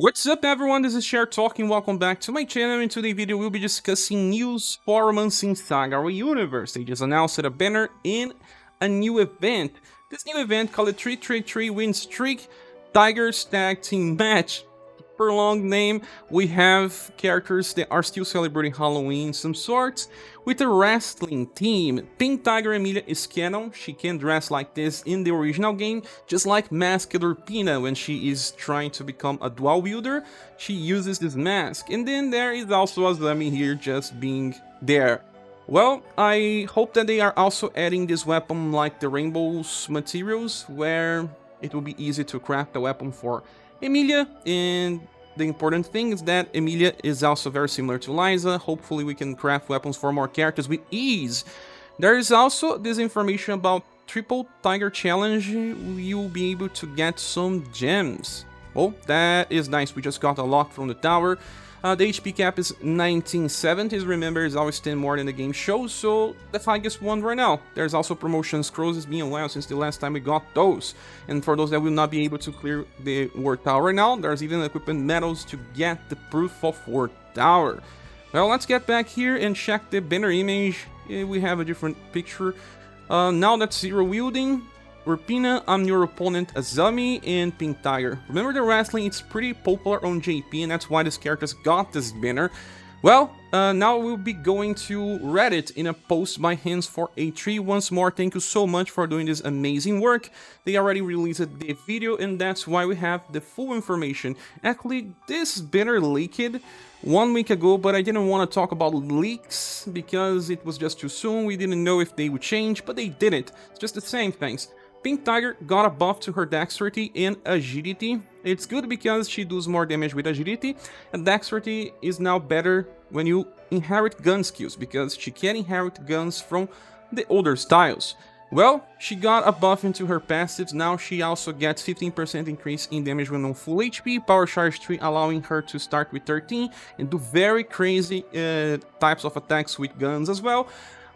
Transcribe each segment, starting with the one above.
What's up everyone, this is Cher talking, welcome back to my channel. In today's video we'll be discussing news for months in SaGa or UniverSe. They just announced a banner in a new event. This new event called 333 Win Streak Tigers Tag Team Match. Per long name, we have characters that are still celebrating Halloween in some sorts. With a wrestling team, Pink Tiger Emelia is canon. She can dress like this in the original game, just like Masked Urpina when she is trying to become a dual wielder. She uses this mask. And then there is also Azami here just being there. Well, I hope that they are also adding this weapon like the Rainbow's materials, where it will be easy to craft a weapon for Emelia, and the important thing is that Emelia is also very similar to Liza. Hopefully we can craft weapons for more characters with ease. There is also this information about Triple Tiger Challenge. You'll be able to get some gems. Oh, that is nice. We just got a lot from the tower. The HP cap is 1970s. Remember, it's always 10 more than the game shows, so the highest one right now. There's also promotion scrolls. It's been a while since the last time we got those. And for those that will not be able to clear the Ward Tower right now, there's even equipment medals to get the proof of Ward Tower. Well, let's get back here and check the banner image. We have a different picture. Now that's zero wielding. Urpina, I'm your opponent, Azami and Pink Tiger. Remember, the wrestling, it's pretty popular on JP, and that's why this characters got this banner. Well, now we'll be going to Reddit in a post by Hands for A3. Once more, thank you so much for doing this amazing work. They already released the video, and that's why we have the full information. Actually, this banner leaked 1 week ago, but I didn't want to talk about leaks because it was just too soon. We didn't know if they would change, but they didn't. It's just the same things. Pink Tiger got a buff to her dexterity and agility. It's good because she does more damage with agility, and dexterity is now better when you inherit gun skills, because she can inherit guns from the older styles. Well, she got a buff into her passives. Now she also gets 15% increase in damage when on full HP, power charge 3 allowing her to start with 13 and do very crazy types of attacks with guns as well.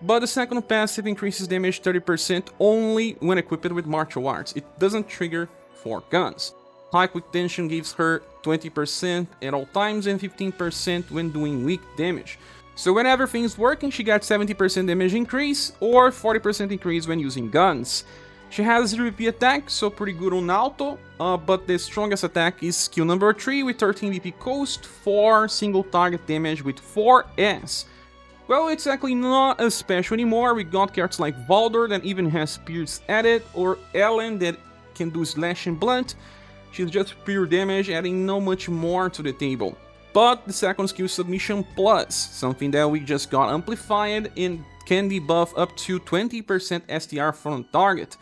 But the second passive increases damage 30% only when equipped with martial arts. It doesn't trigger for guns. High quick tension gives her 20% at all times and 15% when doing weak damage. So when everything's working, she gets 70% damage increase or 40% increase when using guns. She has 0 BP attack, so pretty good on auto, but the strongest attack is skill number 3 with 13 BP coast for single target damage with 4S. Well, it's actually not as special anymore. We got characters like Valder that even has spears added, or Ellen that can do slash and blunt. She's just pure damage, adding not much more to the table. But the second skill, Submission Plus, something that we just got amplified and can debuff up to 20% STR from the target.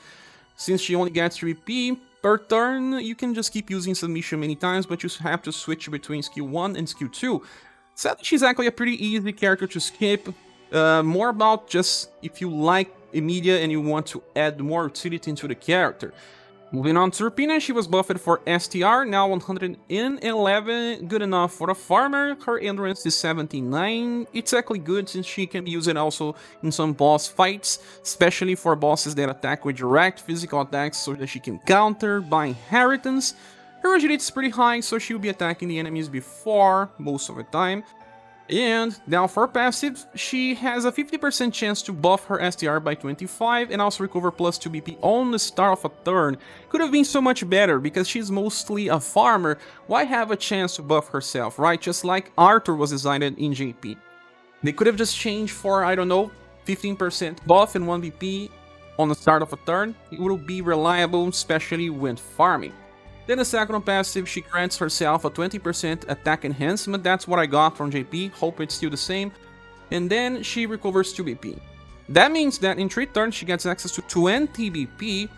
Since she only gets 3p per turn, you can just keep using Submission many times, but you have to switch between skill 1 and skill 2. Sadly, she's actually a pretty easy character to skip. More about just if you like Emelia and you want to add more utility into the character. Moving on to Urpina, she was buffed for STR, now 111, good enough for a farmer. Her endurance is 79. It's actually good since she can use it also in some boss fights, especially for bosses that attack with direct physical attacks so that she can counter by inheritance. Her agility is pretty high, so she'll be attacking the enemies before most of the time. And now for passive, she has a 50% chance to buff her STR by 25 and also recover plus 2 BP on the start of a turn. Could have been so much better because she's mostly a farmer. Why have a chance to buff herself, right? Just like Arthur was designed in JP. They could have just changed for, I don't know, 15% buff and 1 BP on the start of a turn. It would be reliable, especially when farming. Then the second passive, she grants herself a 20% attack enhancement. That's what I got from JP, hope it's still the same. And then she recovers 2 BP. That means that in 3 turns she gets access to 20 BP.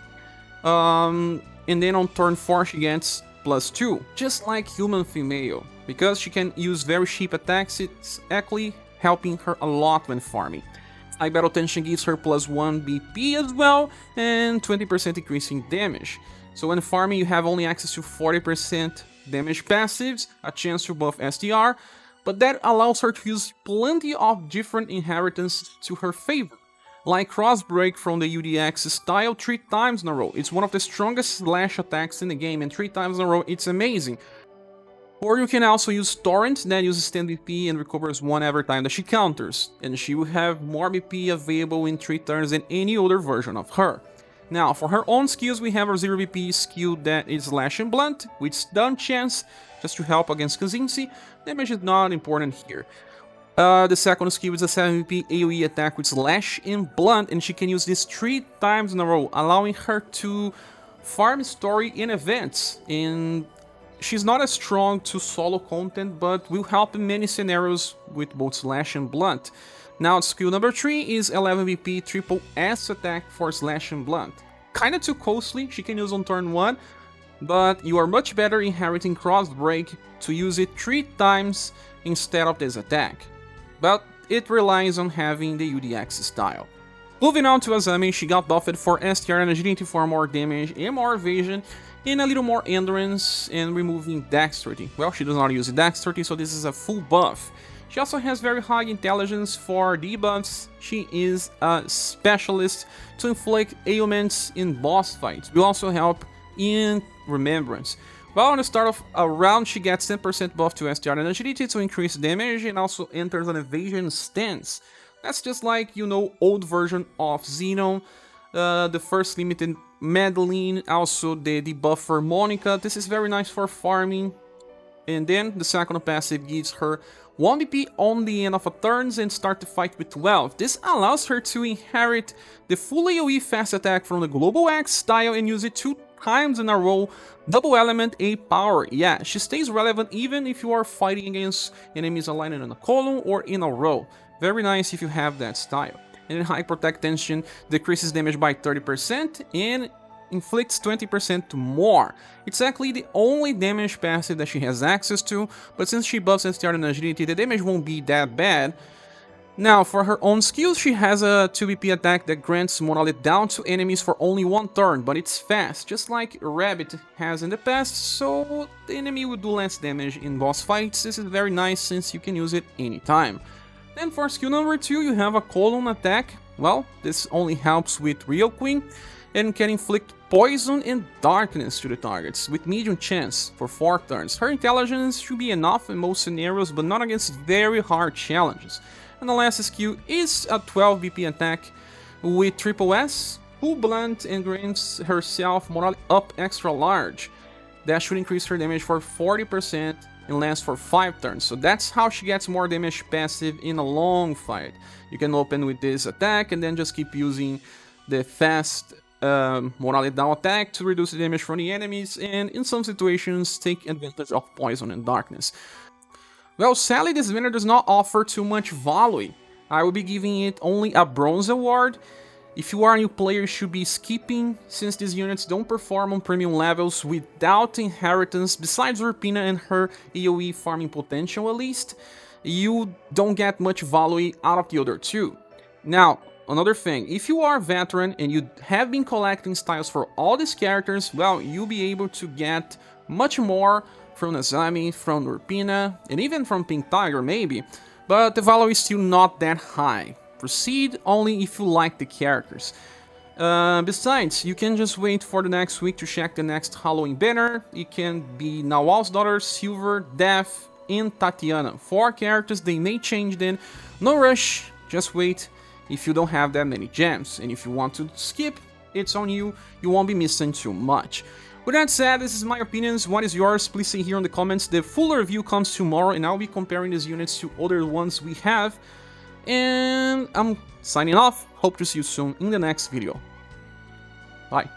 And then on turn 4 she gets plus 2, just like human female. Because she can use very cheap attacks, it's actually helping her a lot when farming. High battle tension gives her plus 1 BP as well, and 20% increasing damage. So when farming, you have only access to 40% damage passives, a chance to buff STR, but that allows her to use plenty of different inheritances to her favor. Like Crossbreak from the UDX style 3 times in a row. It's one of the strongest slash attacks in the game, and 3 times in a row, it's amazing. Or you can also use Torrent, that uses 10 BP and recovers 1 every time that she counters, and she will have more BP available in 3 turns than any other version of her. Now, for her own skills, we have her 0 BP skill that is Slash and Blunt, with stun chance, just to help against Kazinsi. Damage is not important here. The second skill is a 7 BP AoE attack with Slash and Blunt, and she can use this 3 times in a row, allowing her to farm story in events. And she's not as strong to solo content, but will help in many scenarios with both Slash and Blunt. Now, skill number 3 is 11 BP triple S attack for Slash and Blunt. Kinda too costly, she can use on turn 1, but you are much better inheriting Crossbreak to use it 3 times instead of this attack. But it relies on having the UDX style. Moving on to Azami, she got buffed for STR and Agility for more damage and more evasion, and a little more endurance and removing Dexterity. Well, she does not use Dexterity, so this is a full buff. She also has very high intelligence for debuffs. She is a specialist to inflict ailments in boss fights. Will also help in Remembrance. Well, on the start of a round, she gets 10% buff to STR and Agility to increase damage, and also enters an evasion stance. That's just like, you know, old version of Xenon, the first limited Madeline, also the debuffer Monica. This is very nice for farming. And then the second passive gives her 1 BP on the end of a turn and start the fight with 12. This allows her to inherit the full AoE fast attack from the Global Axe style and use it 2 times in a row, double element A power. Yeah, she stays relevant even if you are fighting against enemies aligned in a column or in a row. Very nice if you have that style. And then High Protect Tension decreases damage by 30% and inflicts 20% more. It's actually the only damage passive that she has access to, but since she buffs STR and Agility, the damage won't be that bad. Now, for her own skills, she has a 2 BP attack that grants Monolith down to enemies for only 1 turn, but it's fast, just like Rabbit has in the past, so the enemy will do less damage in boss fights. This is very nice since you can use it anytime. Then for skill number 2, you have a column attack. Well, this only helps with Real Queen, and can inflict poison and darkness to the targets, with medium chance for 4 turns. Her intelligence should be enough in most scenarios, but not against very hard challenges. And the last skill is a 12 BP attack with triple S, full blunt, and grants herself morale up extra large. That should increase her damage for 40% and lasts for 5 turns. So that's how she gets more damage passive in a long fight. You can open with this attack and then just keep using the fast morale down attack to reduce the damage from the enemies, and in some situations take advantage of poison and darkness. Well, sadly this banner does not offer too much value. I will be giving it only a bronze award. If you are a new player, you should be skipping, since these units don't perform on premium levels without inheritance. Besides Urpina and her AoE farming potential at least, you don't get much value out of the other two. Now, another thing, if you are a veteran and you have been collecting styles for all these characters, well, you'll be able to get much more from Azami, from Urpina, and even from Pink Tiger maybe, but the value is still not that high. Proceed only if you like the characters. Besides, you can just wait for the next week to check the next Halloween banner. It can be Nawal's daughter, Silver, Death, and Tatiana. 4 characters, they may change then. No rush, just wait if you don't have that many gems. And if you want to skip, it's on you. You won't be missing too much. With that said, this is my opinions. What is yours? Please say here in the comments. The full review comes tomorrow, and I'll be comparing these units to other ones we have. And I'm signing off. Hope to see you soon in the next video. Bye.